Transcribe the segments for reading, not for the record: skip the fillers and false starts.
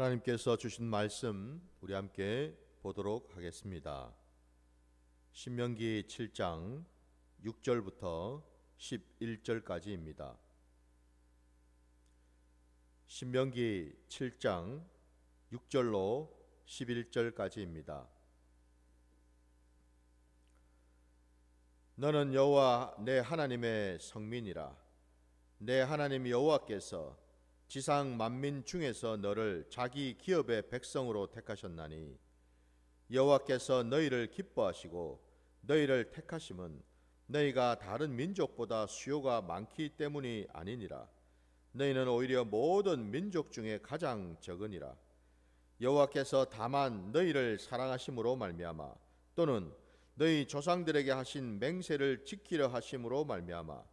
하나님께서 주신 말씀 우리 함께 보도록 하겠습니다. 신명기 7장 6절부터 11절까지입니다. 신명기 7장 6절로 11절까지입니다. 너는 여호와 내 하나님의 성민이라. 내 하나님 여호와께서 지상 만민 중에서 너를 자기 기업의 백성으로 택하셨나니 여호와께서 너희를 기뻐하시고 너희를 택하심은 너희가 다른 민족보다 수요가 많기 때문이 아니니라. 너희는 오히려 모든 민족 중에 가장 적으니라. 여호와께서 다만 너희를 사랑하심으로 말미암아 또는 너희 조상들에게 하신 맹세를 지키려 하심으로 말미암아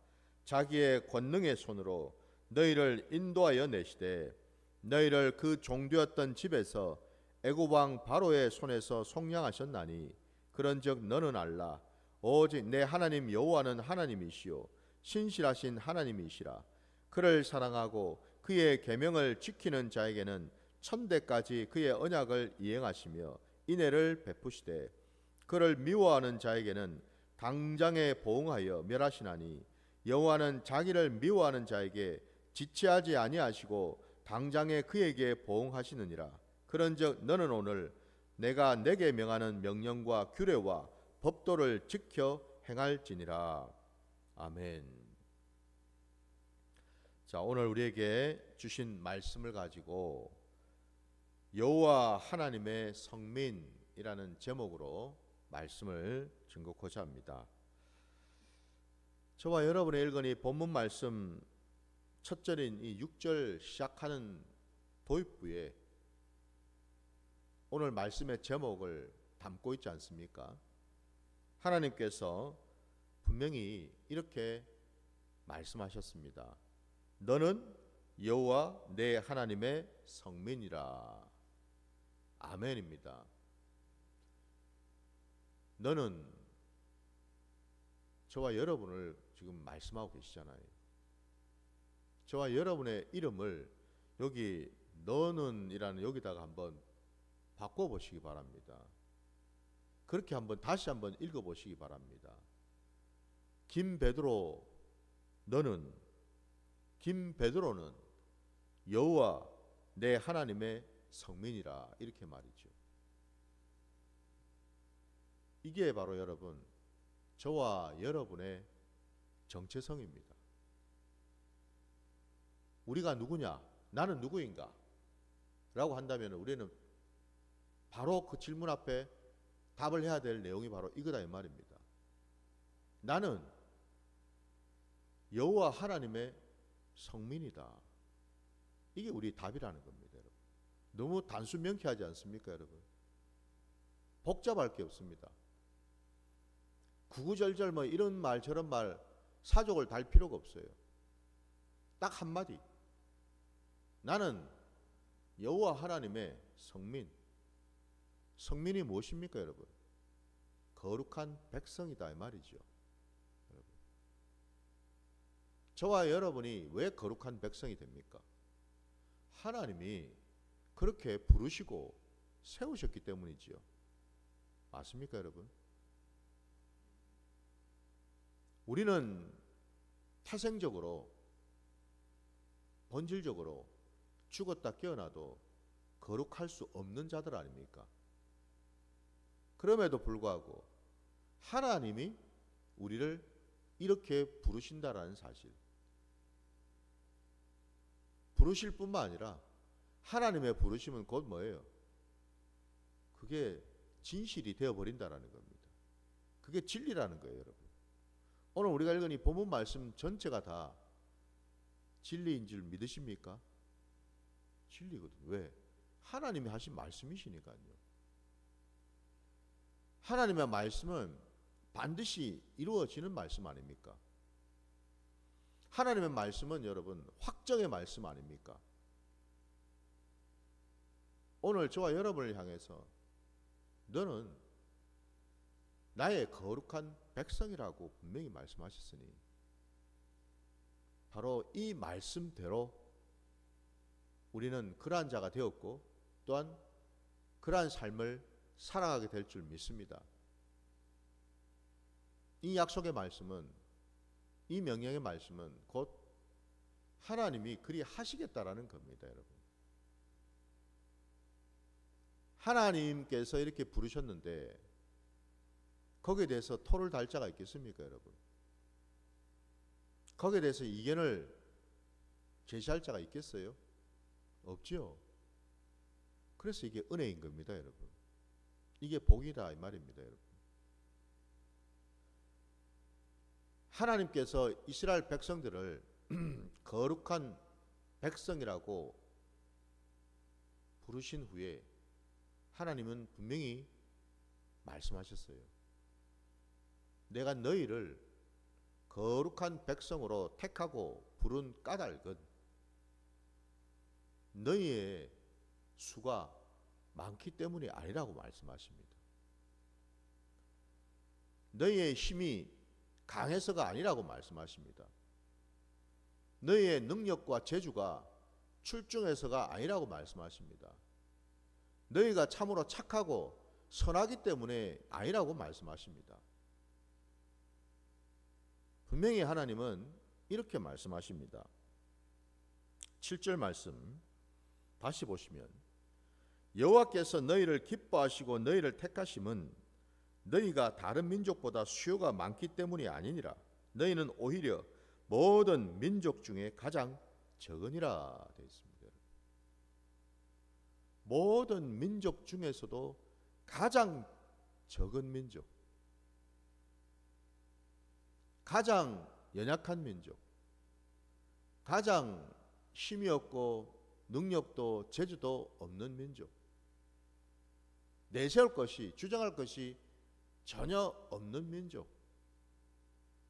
자기의 권능의 손으로 너희를 인도하여 내시되 너희를 그 종되었던 집에서 애굽 왕 바로의 손에서 속량하셨나니 그런즉 너는 알라. 오직 내 하나님 여호와는 하나님이시요 신실하신 하나님이시라. 그를 사랑하고 그의 계명을 지키는 자에게는 천대까지 그의 언약을 이행하시며 인애를 베푸시되 그를 미워하는 자에게는 당장에 보응하여 멸하시나니 여호와는 자기를 미워하는 자에게 지체하지 아니하시고 당장에 그에게 보응하시느니라. 그런즉 너는 오늘 내가 내게 명하는 명령과 규례와 법도를 지켜 행할지니라. 아멘. 자, 오늘 우리에게 주신 말씀을 가지고 여호와 하나님의 성민이라는 제목으로 말씀을 증거하고자 합니다. 저와 여러분의 읽은 이 본문 말씀 첫 절인 이 6절 시작하는 도입부에 오늘 말씀의 제목을 담고 있지 않습니까? 하나님께서 분명히 이렇게 말씀하셨습니다. 너는 여호와 내 하나님의 성민이라. 아멘입니다. 너는 저와 여러분을 지금 말씀하고 계시잖아요. 저와 여러분의 이름을 여기 너는 이라는 여기다가 한번 바꿔보시기 바랍니다. 그렇게 다시 한번 읽어보시기 바랍니다. 김베드로 너는, 김베드로는 여호와 내 하나님의 성민이라, 이렇게 말이죠. 이게 바로 여러분 저와 여러분의 정체성입니다. 우리가 누구냐? 나는 누구인가? 라고 한다면 우리는 바로 그 질문 앞에 답을 해야 될 내용이 바로 이거다 이 말입니다. 나는 여호와 하나님의 성민이다. 이게 우리 답이라는 겁니다, 여러분. 너무 단순 명쾌하지 않습니까, 여러분? 복잡할 게 없습니다. 구구절절 이런 말 저런 말 사족을 달 필요가 없어요. 딱 한마디. 나는 여호와 하나님의 성민. 성민이 무엇입니까, 여러분? 거룩한 백성이다 이 말이죠. 여러분. 저와 여러분이 왜 거룩한 백성이 됩니까? 하나님이 그렇게 부르시고 세우셨기 때문이지요. 맞습니까, 여러분? 우리는 태생적으로 본질적으로 죽었다 깨어나도 거룩할 수 없는 자들 아닙니까? 그럼에도 불구하고 하나님이 우리를 이렇게 부르신다라는 사실, 부르실 뿐만 아니라 하나님의 부르심은 곧 뭐예요? 그게 진실이 되어버린다라는 겁니다. 그게 진리라는 거예요, 여러분. 오늘 우리가 읽은 이 본문 말씀 전체가 다 진리인 줄 믿으십니까? 진리거든. 왜? 하나님이 하신 말씀이시니까요. 하나님의 말씀은 반드시 이루어지는 말씀 아닙니까? 하나님의 말씀은 여러분 확정의 말씀 아닙니까? 오늘 저와 여러분을 향해서 너는 나의 거룩한 백성이라고 분명히 말씀하셨으니 바로 이 말씀대로 우리는 그러한 자가 되었고 또한 그러한 삶을 살아가게 될 줄 믿습니다. 이 약속의 말씀은, 이 명령의 말씀은 곧 하나님이 그리 하시겠다라는 겁니다, 여러분. 하나님께서 이렇게 부르셨는데 거기에 대해서 토를 달 자가 있겠습니까, 여러분? 거기에 대해서 이견을 제시할 자가 있겠어요? 없지요. 그래서 이게 은혜인 겁니다, 여러분. 이게 복이다 이 말입니다, 여러분. 하나님께서 이스라엘 백성들을 거룩한 백성이라고 부르신 후에 하나님은 분명히 말씀하셨어요. 내가 너희를 거룩한 백성으로 택하고 부른 까닭은 너희의 수가 많기 때문이 아니라고 말씀하십니다. 너희의 힘이 강해서가 아니라고 말씀하십니다. 너희의 능력과 재주가 출중해서가 아니라고 말씀하십니다. 너희가 참으로 착하고 선하기 때문에 아니라고 말씀하십니다. 분명히 하나님은 이렇게 말씀하십니다. 7절 말씀 다시 보시면 여호와께서 너희를 기뻐하시고 너희를 택하심은 너희가 다른 민족보다 수요가 많기 때문이 아니니라. 너희는 오히려 모든 민족 중에 가장 적으니라 되어 있습니다. 모든 민족 중에서도 가장 적은 민족, 가장 연약한 민족, 가장 힘이 없고 능력도 재주도 없는 민족, 내세울 것이, 주장할 것이 전혀 없는 민족,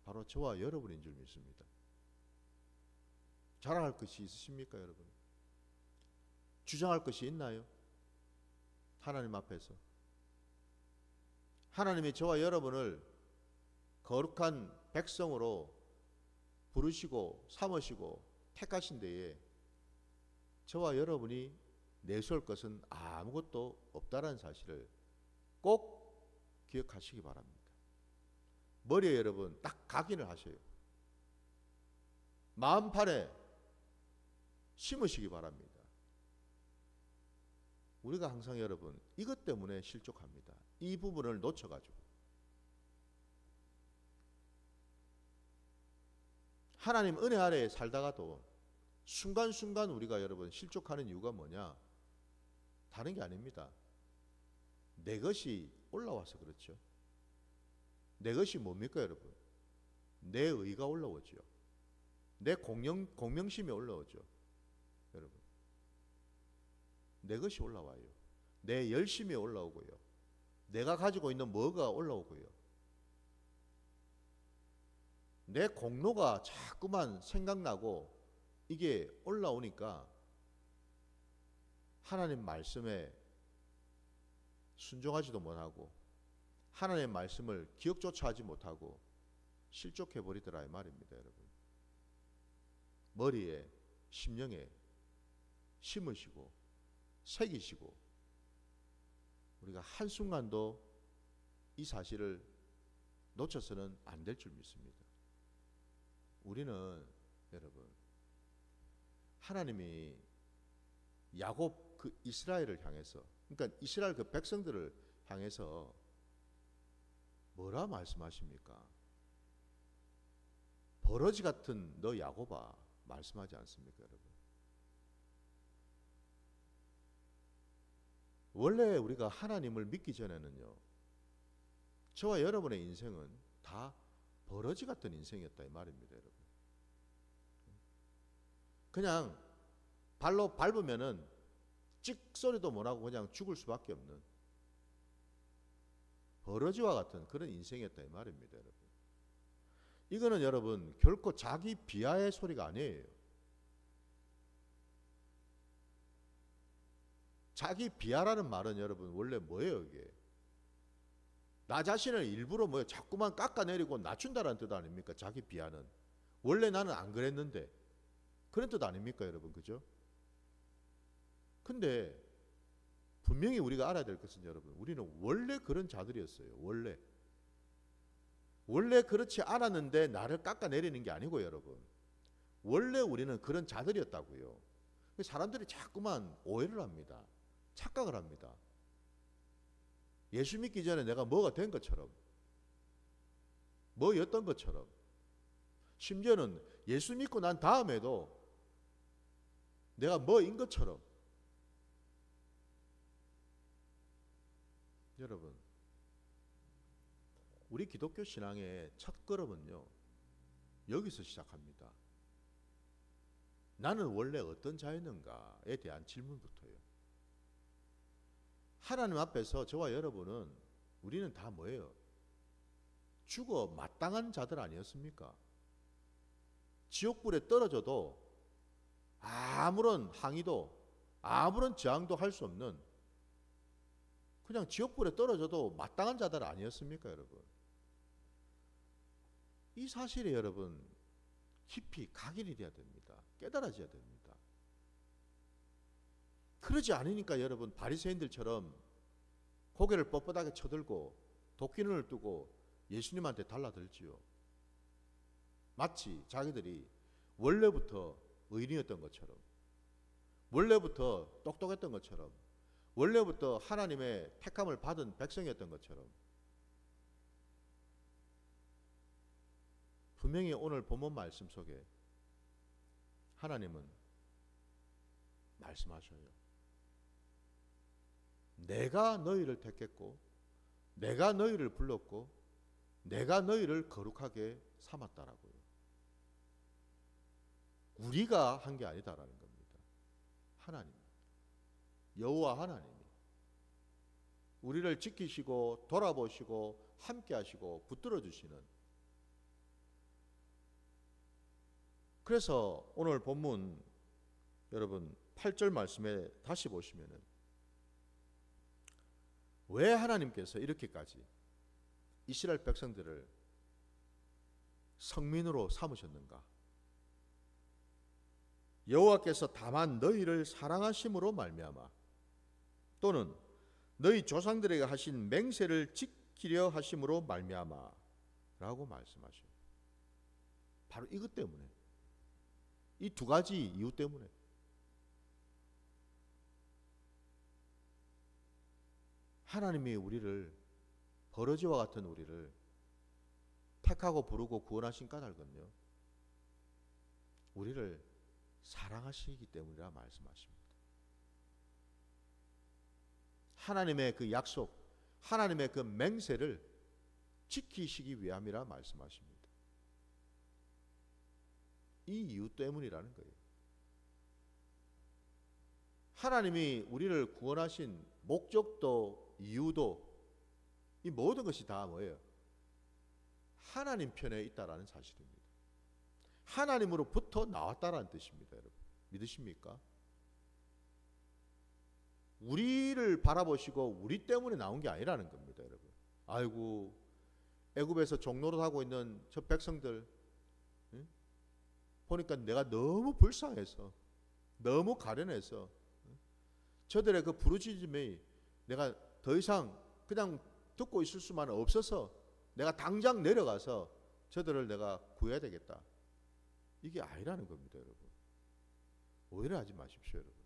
바로 저와 여러분인 줄 믿습니다. 자랑할 것이 있으십니까, 여러분? 주장할 것이 있나요? 하나님 앞에서 하나님이 저와 여러분을 거룩한 백성으로 부르시고 삼으시고 택하신 데에 저와 여러분이 내세울 것은 아무것도 없다라는 사실을 꼭 기억하시기 바랍니다. 머리에 여러분 딱 각인을 하셔요. 마음판에 심으시기 바랍니다. 우리가 항상 여러분 이것 때문에 실족합니다. 이 부분을 놓쳐가지고 하나님 은혜 아래에 살다가도 순간순간 우리가 여러분 실족하는 이유가 뭐냐? 다른 게 아닙니다. 내 것이 올라와서 그렇죠. 내 것이 뭡니까, 여러분? 내 의가 올라오죠. 내 공명심이 올라오죠. 여러분, 내 것이 올라와요. 내 열심이 올라오고요. 내가 가지고 있는 뭐가 올라오고요. 내 공로가 자꾸만 생각나고 이게 올라오니까 하나님 말씀에 순종하지도 못하고 하나님의 말씀을 기억조차 하지 못하고 실족해 버리더라 이 말입니다, 여러분. 머리에 심령에 심으시고 새기시고 우리가 한순간도 이 사실을 놓쳐서는 안 될 줄 믿습니다. 우리는 여러분 하나님이 야곱 그 이스라엘을 향해서, 그러니까 이스라엘 그 백성들을 향해서 뭐라 말씀하십니까? 버러지 같은 너 야곱아 말씀하지 않습니까, 여러분? 원래 우리가 하나님을 믿기 전에는요, 저와 여러분의 인생은 다 버러지 같은 인생이었다 이 말입니다, 여러분. 그냥 발로 밟으면은 찍 소리도 못하고 그냥 죽을 수밖에 없는 버러지와 같은 그런 인생이었다 이 말입니다, 여러분. 이거는 여러분 결코 자기 비하의 소리가 아니에요. 자기 비하라는 말은 여러분 원래 뭐예요, 이게? 나 자신을 일부러 뭐예요? 자꾸만 깎아내리고 낮춘다는 뜻 아닙니까? 자기 비하는. 원래 나는 안 그랬는데. 그런 뜻 아닙니까, 여러분? 그죠? 근데 분명히 우리가 알아야 될 것은 여러분, 우리는 원래 그런 자들이었어요. 원래 그렇지 않았는데 나를 깎아내리는 게 아니고 여러분, 원래 우리는 그런 자들이었다고요. 사람들이 자꾸만 오해를 합니다. 착각을 합니다. 예수 믿기 전에 내가 뭐가 된 것처럼, 뭐였던 것처럼, 심지어는 예수 믿고 난 다음에도 내가 뭐인 것처럼. 여러분, 우리 기독교 신앙의 첫 걸음은요, 여기서 시작합니다. 나는 원래 어떤 자였는가에 대한 질문부터예요. 하나님 앞에서 저와 여러분은, 우리는 다 뭐예요? 죽어 마땅한 자들 아니었습니까? 지옥불에 떨어져도 아무런 항의도, 아무런 저항도 할 수 없는, 그냥 지옥불에 떨어져도 마땅한 자들 아니었습니까, 여러분? 이 사실에 여러분 깊이 각인이 돼야 됩니다. 깨달아져야 됩니다. 그러지 않으니까 여러분, 바리새인들처럼 고개를 뻣뻣하게 쳐들고 도끼눈을 뜨고 예수님한테 달라들지요. 마치 자기들이 원래부터 의인이었던 것처럼, 원래부터 똑똑했던 것처럼, 원래부터 하나님의 택함을 받은 백성이었던 것처럼. 분명히 오늘 본문 말씀 속에 하나님은 말씀하셔요. 내가 너희를 택했고, 내가 너희를 불렀고, 내가 너희를 거룩하게 삼았다라고요. 우리가 한 게 아니다라는 겁니다. 하나님, 여호와 하나님이 우리를 지키시고 돌아보시고 함께 하시고 붙들어 주시는. 그래서 오늘 본문 여러분 8절 말씀에 다시 보시면은, 왜 하나님께서 이렇게까지 이스라엘 백성들을 성민으로 삼으셨는가? 여호와께서 다만 너희를 사랑하심으로 말미암아, 또는 너희 조상들에게 하신 맹세를 지키려 하심으로 말미암아 라고 말씀하셔요. 바로 이것 때문에, 이 두 가지 이유 때문에. 하나님이 우리를, 버러지와 같은 우리를 택하고 부르고 구원하신 까닭은요, 우리를 사랑하시기 때문이라 말씀하십니다. 하나님의 그 약속, 하나님의 그 맹세를 지키시기 위함이라 말씀하십니다. 이 이유 때문이라는 거예요. 하나님이 우리를 구원하신 목적도 이유도, 이 모든 것이 다 뭐예요? 하나님 편에 있다라는 사실입니다. 하나님으로부터 나왔다라는 뜻입니다. 여러분, 믿으십니까? 우리를 바라보시고 우리 때문에 나온 게 아니라는 겁니다. 여러분, 아이고 애굽에서 종노릇 하고 있는 저 백성들, 응? 보니까 내가 너무 불쌍해서, 너무 가련해서, 응? 저들의 그 부르짖음이 내가 더 이상 그냥 듣고 있을 수만 없어서 내가 당장 내려가서 저들을 내가 구해야 되겠다. 이게 아니라는 겁니다. 여러분, 오해를 하지 마십시오. 여러분,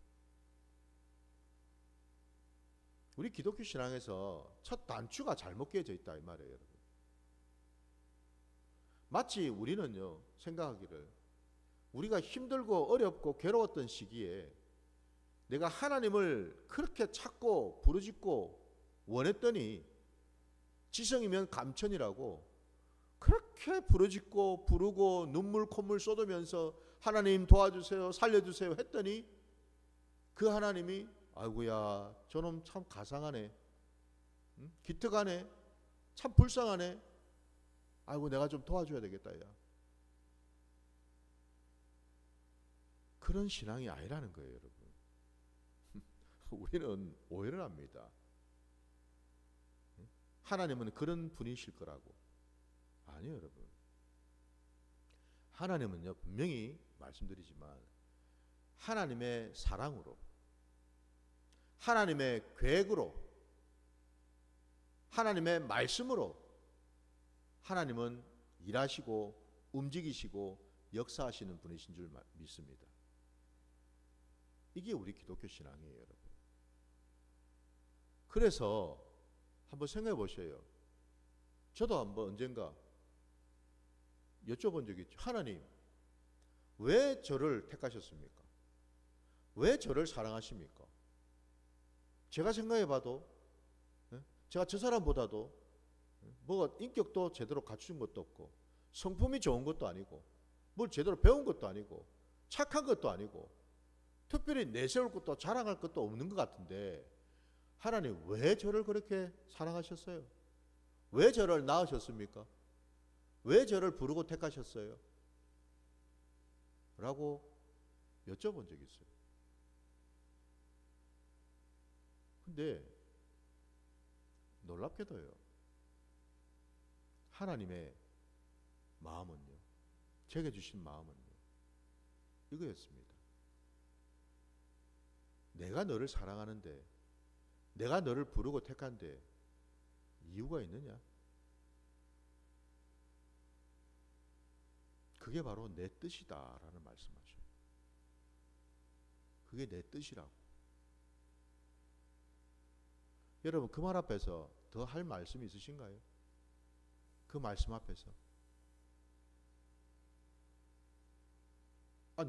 우리 기독교 신앙에서 첫 단추가 잘못 깨져 있다 이 말이에요. 여러분, 마치 우리는요 생각하기를, 우리가 힘들고 어렵고 괴로웠던 시기에 내가 하나님을 그렇게 찾고 부르짖고 원했더니, 지성이면 감천이라고 그렇게 부르짖고 부르고 눈물 콧물 쏟으면서 하나님 도와주세요, 살려주세요 했더니, 그 하나님이 아이고야 저놈 참 가상하네, 응? 기특하네, 참 불쌍하네, 아이고 내가 좀 도와줘야 되겠다. 야, 그런 신앙이 아니라는 거예요. 여러분, 우리는 오해를 합니다. 하나님은 그런 분이실 거라고. 아니요. 여러분, 하나님은요 분명히 말씀드리지만 하나님의 사랑으로, 하나님의 계획으로, 하나님의 말씀으로 하나님은 일하시고 움직이시고 역사하시는 분이신 줄 믿습니다. 이게 우리 기독교 신앙이에요, 여러분. 그래서 한번 생각해 보세요. 저도 한번 언젠가 여쭤본 적이 있죠. 하나님, 왜 저를 택하셨습니까? 왜 저를 사랑하십니까? 제가 생각해 봐도, 제가 저 사람보다도 뭐가 인격도 제대로 갖춘 것도 없고, 성품이 좋은 것도 아니고, 뭘 제대로 배운 것도 아니고, 착한 것도 아니고, 특별히 내세울 것도 자랑할 것도 없는 것 같은데, 하나님 왜 저를 그렇게 사랑하셨어요? 왜 저를 낳으셨습니까? 왜 저를 부르고 택하셨어요? 라고 여쭤본 적이 있어요. 근데 놀랍게도요, 하나님의 마음은요, 제게 주신 마음은요, 이거였습니다. 내가 너를 사랑하는데, 내가 너를 부르고 택한데 이유가 있느냐? 그게 바로 내 뜻이다라는 말씀하셔요. 그게 내 뜻이라고. 여러분, 그 말 앞에서 더 할 말씀이 있으신가요? 그 말씀 앞에서.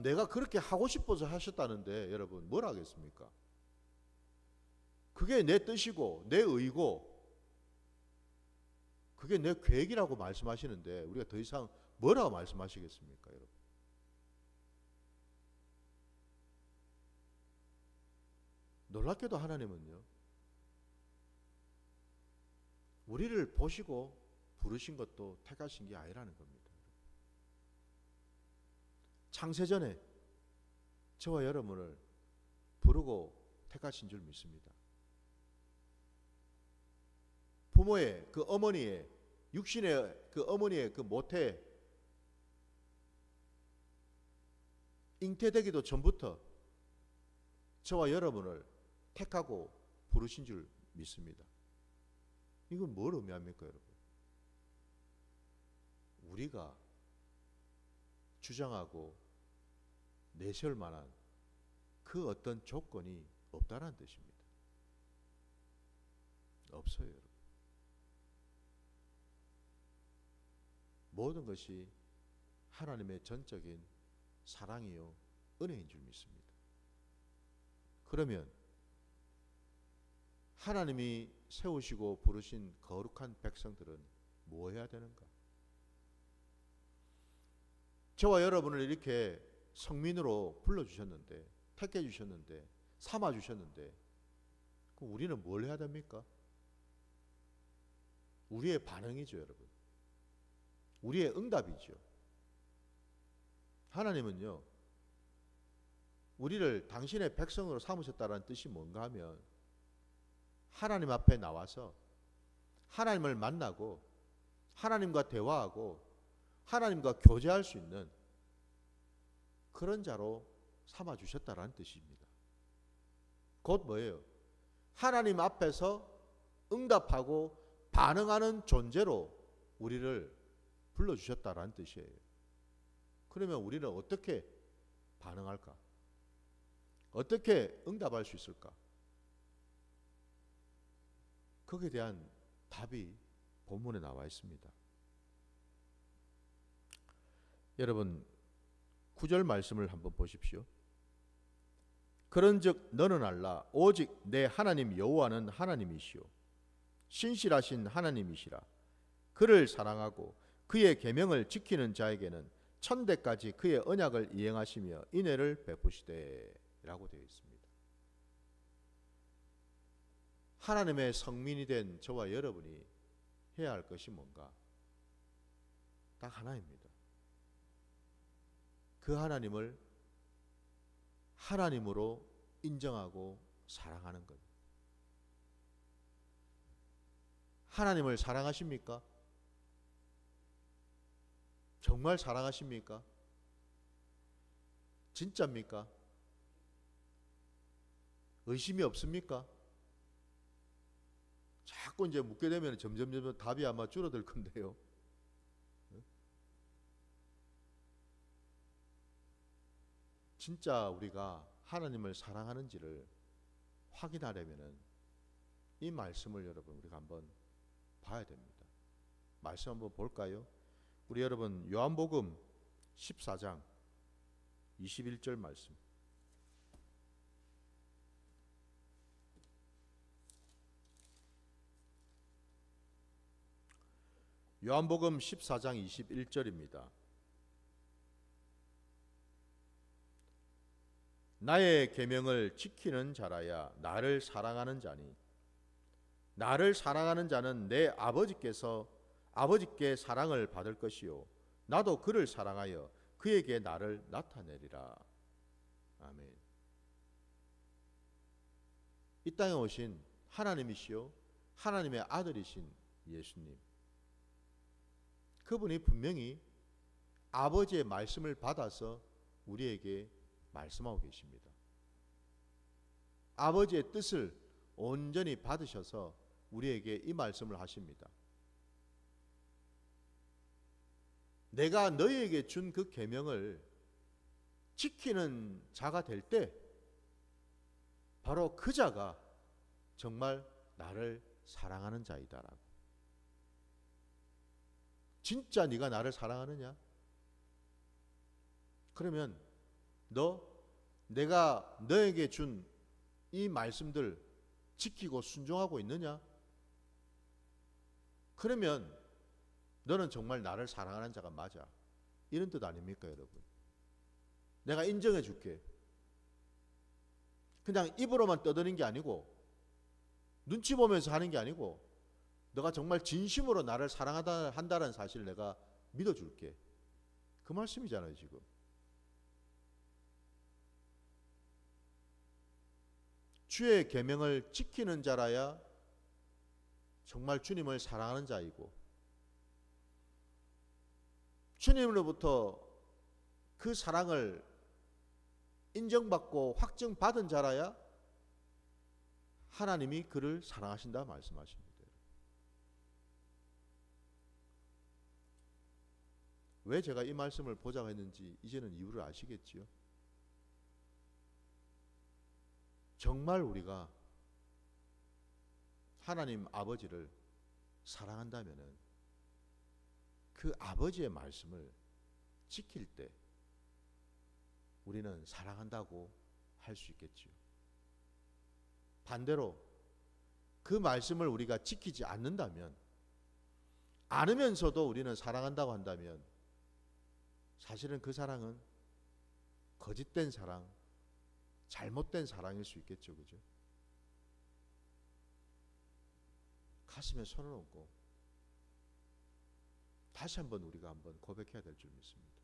내가 그렇게 하고 싶어서 하셨다는데 여러분 뭘 하겠습니까? 그게 내 뜻이고 내 의고 그게 내 계획이라고 말씀하시는데 우리가 더 이상 뭐라고 말씀하시겠습니까, 여러분? 놀랍게도 하나님은요, 우리를 보시고 부르신 것도 택하신 게 아니라는 겁니다. 창세전에 저와 여러분을 부르고 택하신 줄 믿습니다. 부모의 그 어머니의 육신의 그 어머니의 그 모태 잉태되기도 전부터 저와 여러분을 택하고 부르신 줄 믿습니다. 이건 뭘 의미합니까, 여러분? 우리가 주장하고 내세울 만한 그 어떤 조건이 없다는 뜻입니다. 없어요, 여러분. 모든 것이 하나님의 전적인 사랑이요 은혜인 줄 믿습니다. 그러면 하나님이 세우시고 부르신 거룩한 백성들은 뭐 해야 되는가? 저와 여러분을 이렇게 성민으로 불러주셨는데, 택해 주셨는데, 삼아 주셨는데, 그럼 우리는 뭘 해야 됩니까? 우리의 반응이죠, 여러분. 우리의 응답이죠. 하나님은요, 우리를 당신의 백성으로 삼으셨다는 뜻이 뭔가 하면 하나님 앞에 나와서 하나님을 만나고 하나님과 대화하고 하나님과 교제할 수 있는 그런 자로 삼아주셨다는 뜻입니다. 곧 뭐예요? 하나님 앞에서 응답하고 반응하는 존재로 우리를 불러주셨다는 뜻이에요. 그러면 우리는 어떻게 반응할까? 어떻게 응답할 수 있을까? 거기에 대한 답이 본문에 나와 있습니다. 여러분 9절 말씀을 한번 보십시오. 그런즉 너는 알라 오직 내 하나님 여호와는 하나님이시오 신실하신 하나님이시라. 그를 사랑하고 그의 계명을 지키는 자에게는 천대까지 그의 언약을 이행하시며 인애를 베푸시되 라고 되어 있습니다. 하나님의 성민이 된 저와 여러분이 해야 할 것이 뭔가? 딱 하나입니다. 그 하나님을 하나님으로 인정하고 사랑하는 것. 하나님을 사랑하십니까? 정말 사랑하십니까? 진짜입니까? 의심이 없습니까? 자꾸 이제 묻게 되면 점점 답이 아마 줄어들 건데요. 진짜 우리가 하나님을 사랑하는지를 확인하려면은 이 말씀을 여러분 우리가 한번 봐야 됩니다. 말씀 한번 볼까요? 우리 여러분 요한복음 14장 21절 말씀. 요한복음 14장 21절입니다. 나의 계명을 지키는 자라야 나를 사랑하는 자니 나를 사랑하는 자는 내 아버지께 사랑을 받을 것이요 나도 그를 사랑하여 그에게 나를 나타내리라. 아멘. 이 땅에 오신 하나님이시요 하나님의 아들이신 예수님, 그분이 분명히 아버지의 말씀을 받아서 우리에게 말씀하고 계십니다. 아버지의 뜻을 온전히 받으셔서 우리에게 이 말씀을 하십니다. 내가 너희에게 준 그 계명을 지키는 자가 될 때 바로 그 자가 정말 나를 사랑하는 자이다라고. 진짜 네가 나를 사랑하느냐? 그러면 내가 너에게 준 이 말씀들 지키고 순종하고 있느냐? 그러면 너는 정말 나를 사랑하는 자가 맞아. 이런 뜻 아닙니까, 여러분? 내가 인정해 줄게. 그냥 입으로만 떠드는 게 아니고 눈치 보면서 하는 게 아니고 너가 정말 진심으로 나를 사랑한다는 사실을 내가 믿어줄게. 그 말씀이잖아요, 지금. 주의 계명을 지키는 자라야 정말 주님을 사랑하는 자이고 주님으로부터 그 사랑을 인정받고 확증받은 자라야 하나님이 그를 사랑하신다 말씀하십니다. 왜 제가 이 말씀을 보자고 했는지 이제는 이유를 아시겠지요? 정말 우리가 하나님 아버지를 사랑한다면은 그 아버지의 말씀을 지킬 때 우리는 사랑한다고 할 수 있겠지요. 반대로 그 말씀을 우리가 지키지 않는다면, 않으면서도 우리는 사랑한다고 한다면 사실은 그 사랑은 거짓된 사랑, 잘못된 사랑일 수 있겠죠. 그죠? 가슴에 손을 얹고 다시 한번 우리가 한번 고백해야 될 줄 믿습니다.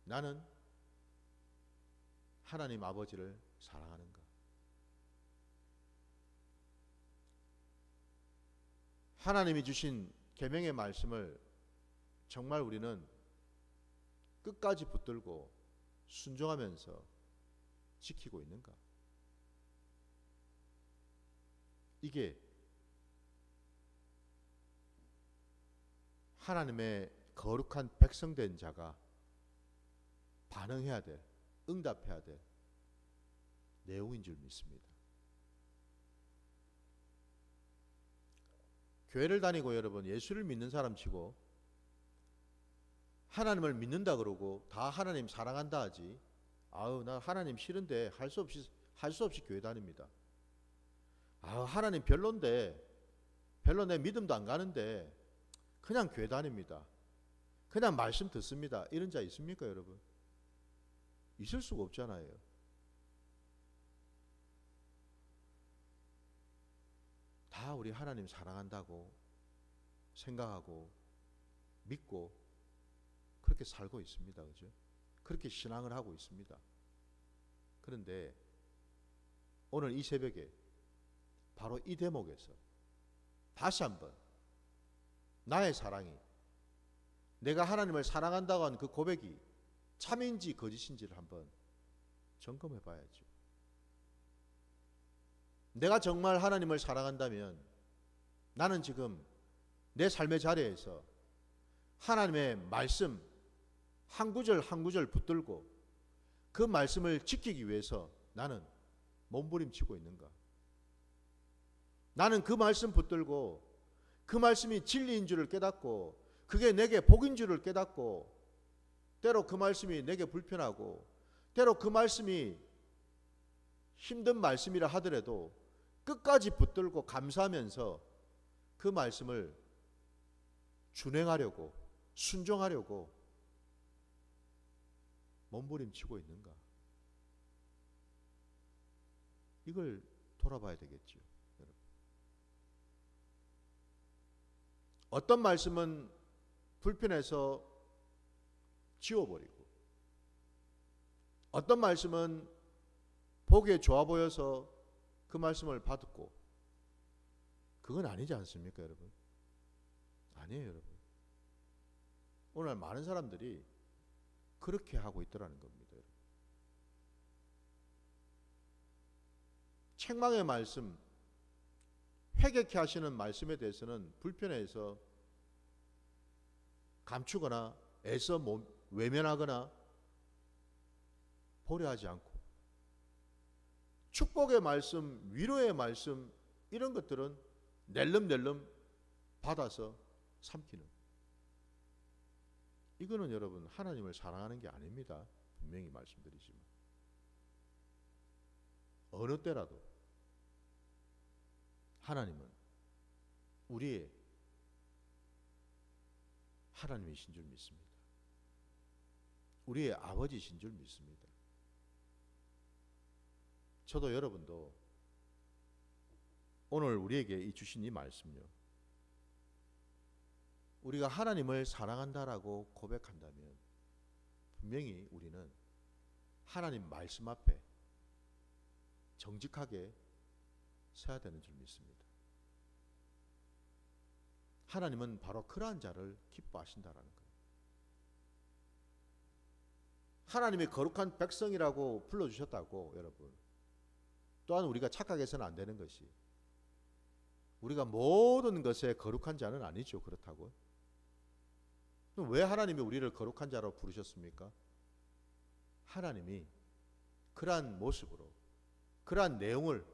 나는 하나님 아버지를 사랑하는가? 하나님이 주신 계명의 말씀을 정말 우리는 끝까지 붙들고 순종하면서 지키고 있는가? 이게 하나님의 거룩한 백성된 자가 반응해야 될, 응답해야 될 내용인 줄 믿습니다. 교회를 다니고 여러분 예수를 믿는 사람 치고 하나님을 믿는다 그러고 다 하나님 사랑한다 하지, 아우 나 하나님 싫은데 할 수 없이 교회 다닙니다. 아우 하나님 별론데 별로 내 믿음도 안 가는데 그냥 교회 다닙니다. 그냥 말씀 듣습니다. 이런 자 있습니까, 여러분? 있을 수가 없잖아요. 다 우리 하나님 사랑한다고 생각하고 믿고 그렇게 살고 있습니다. 그죠? 그렇게 신앙을 하고 있습니다. 그런데 오늘 이 새벽에 바로 이 대목에서 다시 한번 나의 사랑이, 내가 하나님을 사랑한다고 하는 그 고백이 참인지 거짓인지를 한번 점검해 봐야죠. 내가 정말 하나님을 사랑한다면 나는 지금 내 삶의 자리에서 하나님의 말씀 한 구절 한 구절 붙들고 그 말씀을 지키기 위해서 나는 몸부림치고 있는가? 나는 그 말씀 붙들고 그 말씀이 진리인 줄을 깨닫고 그게 내게 복인 줄을 깨닫고 때로 그 말씀이 내게 불편하고 때로 그 말씀이 힘든 말씀이라 하더라도 끝까지 붙들고 감사하면서 그 말씀을 준행하려고 순종하려고 몸부림치고 있는가? 이걸 돌아봐야 되겠죠. 여러분. 어떤 말씀은 불편해서 지워버리고 어떤 말씀은 보기에 좋아 보여서 그 말씀을 받고 그건 아니지 않습니까, 여러분? 아니에요, 여러분. 오늘 많은 사람들이 그렇게 하고 있더라는 겁니다. 여러분. 책망의 말씀, 회개케 하시는 말씀에 대해서는 불편해서 감추거나 애써 외면하거나 보려하지 않고 축복의 말씀, 위로의 말씀 이런 것들은 낼름낼름 받아서 삼키는 이거는 여러분 하나님을 사랑하는 게 아닙니다. 분명히 말씀드리지만 어느 때라도 하나님은 우리의 하나님이신 줄 믿습니다. 우리의 아버지신 줄 믿습니다. 저도 여러분도 오늘 우리에게 이 주신 이 말씀요. 우리가 하나님을 사랑한다라고 고백한다면 분명히 우리는 하나님 말씀 앞에 정직하게 서야 되는 줄 믿습니다. 하나님은 바로 그러한 자를 기뻐하신다라는 거예요. 하나님이 거룩한 백성이라고 불러주셨다고 여러분. 또한 우리가 착각해서는 안 되는 것이 우리가 모든 것에 거룩한 자는 아니죠. 그렇다고. 그럼 왜 하나님이 우리를 거룩한 자로 부르셨습니까? 하나님이 그러한 모습으로 그러한 내용을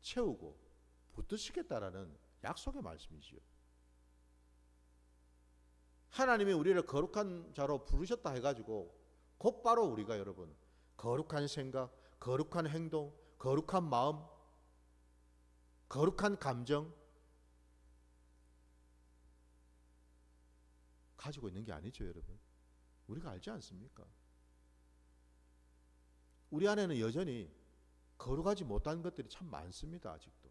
채우고 붙드시겠다라는 약속의 말씀이지요. 하나님이 우리를 거룩한 자로 부르셨다 해가지고 곧바로 우리가 여러분 거룩한 생각, 거룩한 행동, 거룩한 마음, 거룩한 감정 가지고 있는 게 아니죠, 여러분. 우리가 알지 않습니까? 우리 안에는 여전히 거룩하지 못한 것들이 참 많습니다, 아직도.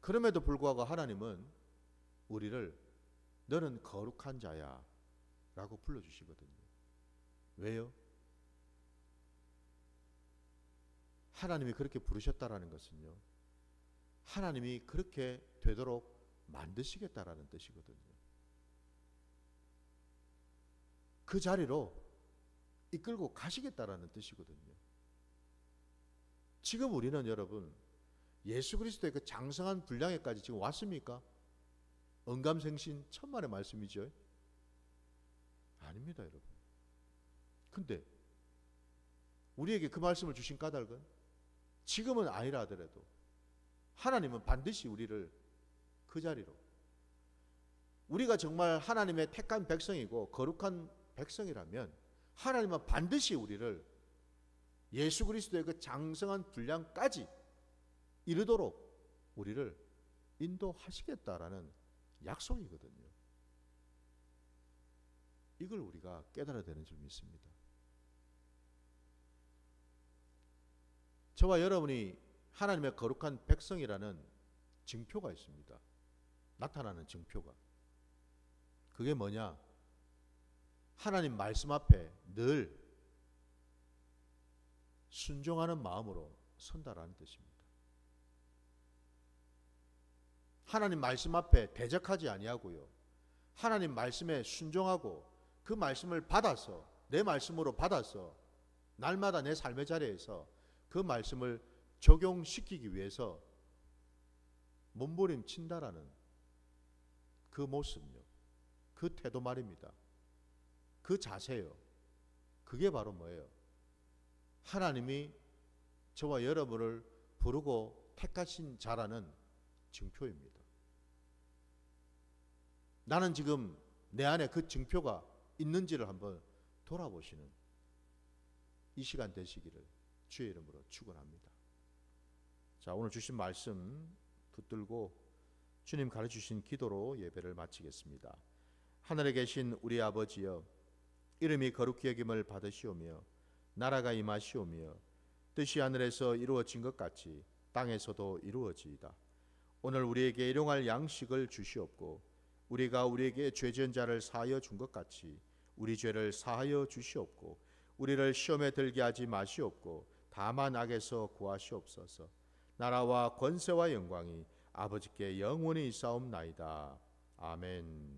그럼에도 불구하고 하나님은 우리를 너는 거룩한 자야 라고 불러주시거든요. 왜요? 하나님이 그렇게 부르셨다라는 것은요, 하나님이 그렇게 되도록 만드시겠다라는 뜻이거든요. 그 자리로 이끌고 가시겠다라는 뜻이거든요. 지금 우리는 여러분 예수 그리스도의 그 장성한 분량에까지 지금 왔습니까? 언감생신 천만의 말씀이죠. 아닙니다, 여러분. 근데 우리에게 그 말씀을 주신 까닭은 지금은 아니라 하더라도 하나님은 반드시 우리를 그 자리로, 우리가 정말 하나님의 택한 백성이고 거룩한 백성이라면 하나님은 반드시 우리를 예수 그리스도의 그 장성한 분량까지 이르도록 우리를 인도하시겠다라는 약속이거든요. 이걸 우리가 깨달아야 되는 줄 믿습니다. 저와 여러분이 하나님의 거룩한 백성이라는 증표가 있습니다. 나타나는 증표가. 그게 뭐냐? 하나님 말씀 앞에 늘 순종하는 마음으로 선다라는 뜻입니다. 하나님 말씀 앞에 대적하지 아니하고요. 하나님 말씀에 순종하고 그 말씀을 받아서 내 말씀으로 받아서 날마다 내 삶의 자리에서 그 말씀을 적용시키기 위해서 몸부림친다라는 그 모습요, 그 태도 말입니다. 그 자세요. 그게 바로 뭐예요? 하나님이 저와 여러분을 부르고 택하신 자라는 증표입니다. 나는 지금 내 안에 그 증표가 있는지를 한번 돌아보시는 이 시간 되시기를 주의 이름으로 축원합니다. 자, 오늘 주신 말씀 붙들고 주님 가르치신 기도로 예배를 마치겠습니다. 하늘에 계신 우리 아버지여, 이름이 거룩히 여김을 받으시오며 나라가 임하시오며 뜻이 하늘에서 이루어진 것 같이 땅에서도 이루어지이다. 오늘 우리에게 일용할 양식을 주시옵고 우리가 우리에게 죄 지은 자를 사하여 준 것 같이 우리 죄를 사하여 주시옵고 우리를 시험에 들게 하지 마시옵고 다만 악에서 구하시옵소서. 나라와 권세와 영광이 아버지께 영원히 있사옵나이다. 아멘.